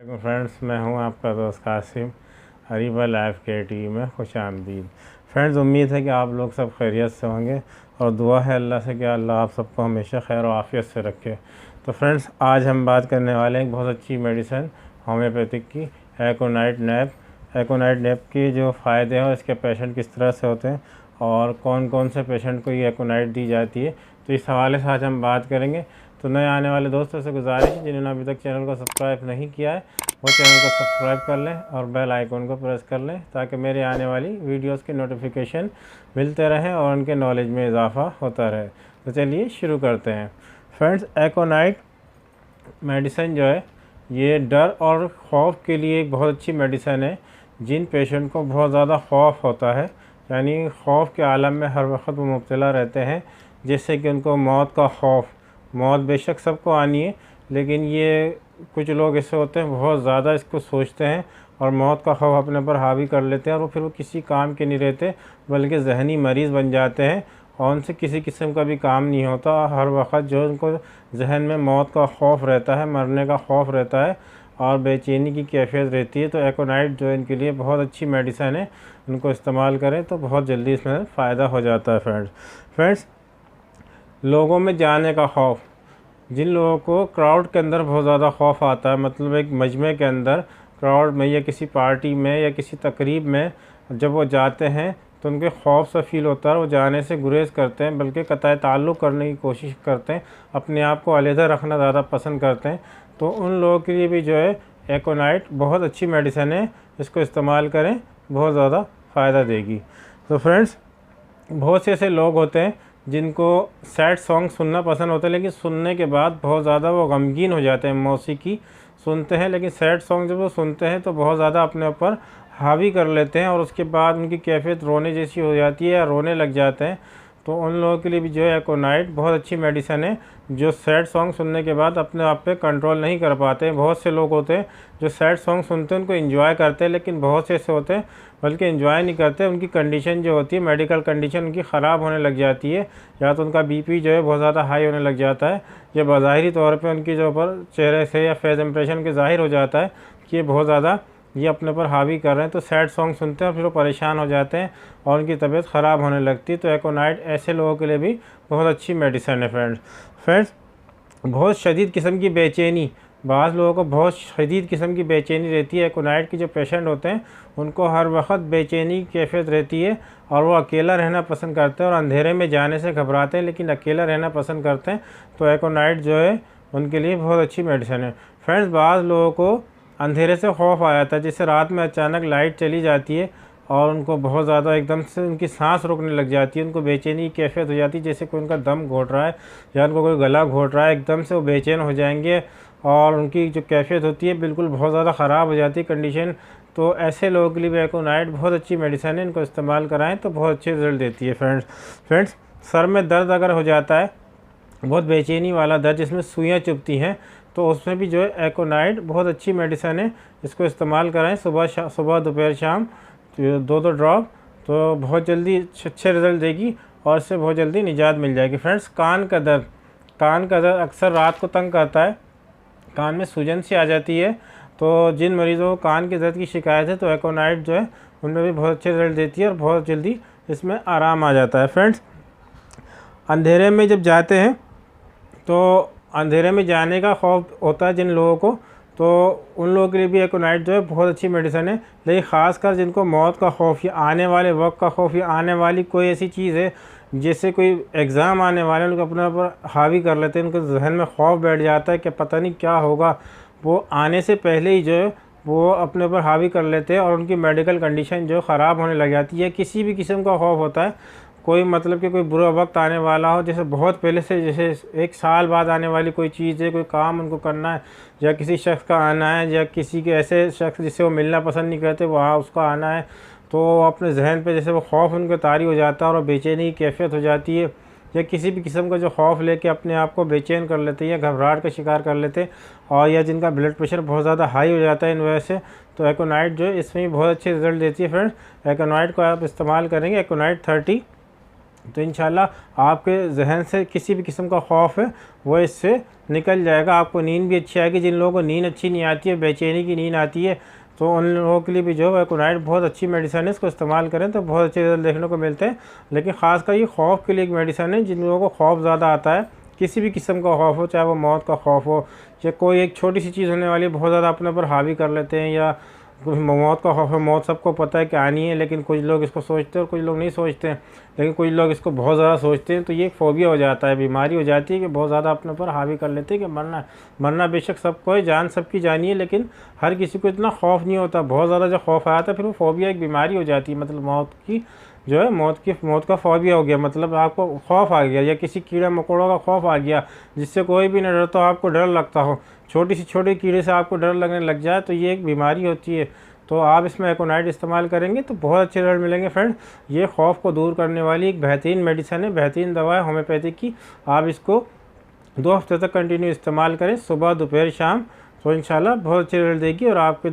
Friends, मैं हूं आपका दोस्त कासिम। हरीबा लाइफ के टीवी में खुश आमदीद। फ्रेंड्स, उम्मीद है कि आप लोग सब खैरियत से होंगे और दुआ है अल्लाह से कि अल्लाह आप सबको हमेशा खैर और आफियत से रखे। तो फ्रेंड्स, आज हम बात करने वाले हैं एक बहुत अच्छी मेडिसिन होम्योपैथिक की, एकोनाइट नैप। एकोनाइट नैप के जो फ़ायदे हैं, इसके पेशेंट किस तरह से होते हैं और कौन कौन से पेशेंट को ये एकोनाइट दी जाती है, तो इस हवाले से आज हम बात करेंगे। तो नए आने वाले दोस्तों से गुजारिश है, जिन्होंने अभी तक चैनल को सब्सक्राइब नहीं किया है वो चैनल को सब्सक्राइब कर लें और बेल आइकन को प्रेस कर लें, ताकि मेरे आने वाली वीडियोस के नोटिफिकेशन मिलते रहें और उनके नॉलेज में इजाफ़ा होता रहे। तो चलिए शुरू करते हैं। फ्रेंड्स, एकोनाइट मेडिसिन जो है ये डर और खौफ के लिए एक बहुत अच्छी मेडिसिन है। जिन पेशेंट को बहुत ज़्यादा खौफ होता है, यानी खौफ के आलम में हर वक्त वो मुब्तला रहते हैं, जिससे कि उनको मौत का खौफ, मौत बेशक सबको आनी है, लेकिन ये कुछ लोग ऐसे होते हैं बहुत ज़्यादा इसको सोचते हैं और मौत का खौफ अपने पर हावी कर लेते हैं और फिर वो किसी काम के नहीं रहते, बल्कि जहनी मरीज़ बन जाते हैं और उनसे किसी किस्म का भी काम नहीं होता। हर वक्त जो उनको जहन में मौत का खौफ रहता है, मरने का खौफ रहता है और बेचैनी की कैफियत रहती है। तो एकोनाइट जो इनके लिए बहुत अच्छी मेडिसिन है, उनको इस्तेमाल करें तो बहुत जल्दी इसमें फ़ायदा हो जाता है। फ्रेंड्स, लोगों में जाने का खौफ, जिन लोगों को क्राउड के अंदर बहुत ज़्यादा खौफ आता है, मतलब एक मजमे के अंदर क्राउड में या किसी पार्टी में या किसी तकरीब में जब वो जाते हैं तो उनके खौफ सा फील होता है, वो जाने से गुरेज करते हैं, बल्कि कतई ताल्लुक़ करने की कोशिश करते हैं, अपने आप को अलहदा रखना ज़्यादा पसंद करते हैं। तो उन लोगों के लिए भी जो है एकोनाइट बहुत अच्छी मेडिसिन है, इसको इस्तेमाल करें, बहुत ज़्यादा फ़ायदा देगी। तो फ्रेंड्स, बहुत से ऐसे लोग होते हैं जिनको सैड सॉन्ग सुनना पसंद होता है, लेकिन सुनने के बाद बहुत ज़्यादा वो गमगीन हो जाते हैं। मौसीकी सुनते हैं लेकिन सैड सॉन्ग जब वो सुनते हैं तो बहुत ज़्यादा अपने ऊपर हावी कर लेते हैं और उसके बाद उनकी कैफियत रोने जैसी हो जाती है या रोने लग जाते हैं। तो उन लोगों के लिए भी जो है एकोनाइट बहुत अच्छी मेडिसिन है, जो सैड सॉन्ग सुनने के बाद अपने आप पे कंट्रोल नहीं कर पाते। बहुत से लोग होते हैं जो सैड सॉन्ग सुनते हैं, उनको एंजॉय करते हैं, लेकिन बहुत से ऐसे होते हैं बल्कि एंजॉय नहीं करते, उनकी कंडीशन जो होती है, मेडिकल कंडीशन उनकी ख़राब होने लग जाती है, या तो उनका बीपी जो है बहुत ज़्यादा हाई होने लग जाता है, या बज़ाहिरी तौर पर उनकी जो ऊपर चेहरे से या फेस इंप्रेशन के ज़ाहिर हो जाता है कि ये बहुत ज़्यादा ये अपने पर हावी कर रहे हैं। तो सैड सॉन्ग सुनते हैं और फिर वो परेशान हो जाते हैं और उनकी तबीयत ख़राब होने लगती है। तो एकोनाइट ऐसे लोगों के लिए भी बहुत अच्छी मेडिसिन है। फ्रेंड्स, बहुत शदीद किस्म की बेचैनी, बाज़ लोगों को बहुत शदीद किस्म की बेचैनी रहती है। एकोनाइट के जो पेशेंट होते हैं उनको हर वक्त बेचैनी की कैफियत रहती है और वो अकेला रहना पसंद करते हैं और अंधेरे में जाने से घबराते हैं, लेकिन अकेला रहना पसंद करते हैं। तो एकोनाइट जो है उनके लिए बहुत अच्छी मेडिसिन है। फ्रेंड्स, बाज़ लोगों को अंधेरे से खौफ आ जाता है, जैसे रात में अचानक लाइट चली जाती है और उनको बहुत ज़्यादा एकदम से उनकी सांस रुकने लग जाती है, उनको बेचैनी की कैफियत हो जाती है, जैसे कोई उनका दम घोट रहा है या उनको कोई गला घोट रहा है, एकदम से वो बेचैन हो जाएंगे और उनकी जो कैफियत होती है बिल्कुल बहुत ज़्यादा ख़राब हो जाती है कंडीशन। तो ऐसे लोगों के लिए भी एकोनाइट बहुत अच्छी मेडिसिन है, इनको इस्तेमाल कराएँ तो बहुत अच्छे रिजल्ट देती है। फ्रेंड्स, सर में दर्द अगर हो जाता है, बहुत बेचैनी वाला दर्द जिसमें सुइयाँ चुभती हैं, तो उसमें भी जो है एकोनाइट बहुत अच्छी मेडिसिन है, इसको इस्तेमाल कराएं सुबह दोपहर शाम, तो 2-2 ड्रॉप, तो बहुत जल्दी अच्छे रिज़ल्ट देगी और इससे बहुत जल्दी निजात मिल जाएगी। फ्रेंड्स, कान का दर्द अक्सर रात को तंग करता है, कान में सूजन सी आ जाती है। तो जिन मरीज़ों को कान के दर्द की शिकायत है तो एकोनाइट जो है उनमें भी बहुत अच्छे रिज़ल्ट देती है और बहुत जल्दी इसमें आराम आ जाता है। फ्रेंड्स, अंधेरे में जब जाते हैं तो अंधेरे में जाने का खौफ होता है जिन लोगों को, तो उन लोगों के लिए भी एकोनाइट जो है बहुत अच्छी मेडिसिन है। लेकिन ख़ासकर जिनको मौत का खौफ या आने वाले वक्त का खौफ या आने वाली कोई ऐसी चीज़ है, जैसे कोई एग्ज़ाम आने वाले हैं, उनको अपने ऊपर हावी कर लेते हैं, उनके जहन में खौफ बैठ जाता है कि पता नहीं क्या होगा, वो आने से पहले ही जो है वो अपने ऊपर हावी कर लेते हैं और उनकी मेडिकल कंडीशन जो ख़राब होने लग जाती है। किसी भी किस्म का खौफ होता है, कोई मतलब कि कोई बुरा वक्त आने वाला हो, जैसे बहुत पहले से, जैसे 1 साल बाद आने वाली कोई चीज़ है, कोई काम उनको करना है, या किसी शख्स का आना है, या किसी के ऐसे शख्स जिससे वो मिलना पसंद नहीं करते वहाँ उसका आना है, तो अपने जहन पे जैसे वो खौफ उनके तारी हो जाता है और बेचैनी की कैफियत हो जाती है, या किसी भी किस्म का जो खौफ लेके अपने आप को बेचैन कर लेते हैं या घबराहट का शिकार कर लेते हैं, और या जिनका ब्लड प्रेशर बहुत ज़्यादा हाई हो जाता है इन वजह से, तो एकोनाइट जो है इसमें भी बहुत अच्छे रिजल्ट देती है। फ्रेंड्स, एकोनाइट को आप इस्तेमाल करेंगे, एकोनाइट 30 तो इंशाल्लाह आपके जहन से किसी भी किस्म का खौफ है वो इससे निकल जाएगा। आपको नींद भी अच्छी आएगी। जिन लोगों को नींद अच्छी नहीं आती है, बेचैनी की नींद आती है, तो उन लोगों के लिए भी जो है एकोनाइट बहुत अच्छी मेडिसिन है। इसको इस्तेमाल करें तो बहुत अच्छे रिजल्ट देखने को मिलते हैं। लेकिन ख़ासकर ये खौफ के लिए एक मेडिसिन है। जिन लोगों को खौफ ज़्यादा आता है, किसी भी किस्म का खौफ हो, चाहे वो मौत का खौफ हो या कोई एक छोटी सी चीज़ होने वाली बहुत ज़्यादा अपने ऊपर हावी कर लेते हैं, या मौत का खौफ है, मौत सबको पता है कि आनी है, लेकिन कुछ लोग इसको सोचते हैं और कुछ लोग नहीं सोचते हैं, लेकिन कुछ लोग इसको बहुत ज़्यादा सोचते हैं। तो ये एक फ़ोबिया हो जाता है, बीमारी हो जाती है कि बहुत ज़्यादा अपने ऊपर हावी कर लेते हैं कि मरना बेशक सबको है, जान सबकी जानी है, लेकिन हर किसी को इतना खौफ नहीं होता। बहुत ज़्यादा जो खौफ आया था फिर वो फ़ोबिया एक बीमारी हो जाती है। मतलब मौत की जो है मौत का फ़ोबिया हो गया, मतलब आपको खौफ आ गया, या किसी कीड़े मकोड़ों का खौफ आ गया जिससे कोई भी नहीं डरता, आपको डर लगता हो, छोटी सी छोटी कीड़े से आपको डर लगने लग जाए, तो ये एक बीमारी होती है। तो आप इसमें एकोनाइट इस्तेमाल करेंगे तो बहुत अच्छे रिजल्ट मिलेंगे फ्रेंड। ये खौफ को दूर करने वाली एक बेहतरीन मेडिसिन है, बेहतरीन दवा है होम्योपैथिक की। आप इसको 2 हफ्ते तक कंटिन्यू इस्तेमाल करें, सुबह दोपहर शाम, तो इंशाल्लाह बहुत अच्छे रिजल्ट देगी और आपके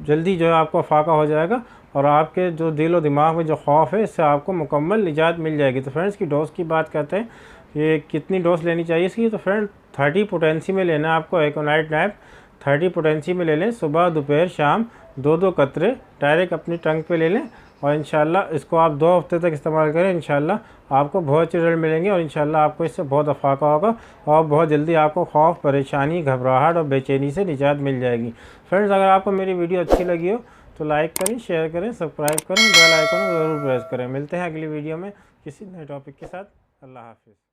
जल्दी जो है आपको फाका हो जाएगा और आपके जो दिल और दिमाग में जो खौफ है इससे आपको मुकम्मल निजात मिल जाएगी। तो फ्रेंड्स की डोज़ की बात करते हैं, ये कितनी डोज लेनी चाहिए इसकी। तो फ्रेंड 30 पोटेंसी में लेना है आपको एकोनाइट नैप, 30 पोटेंसी में ले लें, सुबह दोपहर शाम 2-2 कतरे डायरेक्ट अपनी टंग पे ले लें और इंशाल्लाह इसको आप 2 हफ्ते तक इस्तेमाल करें। इंशाल्लाह आपको बहुत अच्छे रिजल्ट मिलेंगे और इंशाल्लाह आपको इससे बहुत अफाका होगा और बहुत जल्दी आपको खौफ, परेशानी, घबराहट और बेचैनी से निजात मिल जाएगी। फ्रेंड्स अगर आपको मेरी वीडियो अच्छी लगी हो तो लाइक करें, शेयर करें, सब्सक्राइब करें, बेल आइकन ज़रूर प्रेस करें। मिलते हैं अगली वीडियो में किसी नए टॉपिक के साथ। अल्लाह हाफिज़।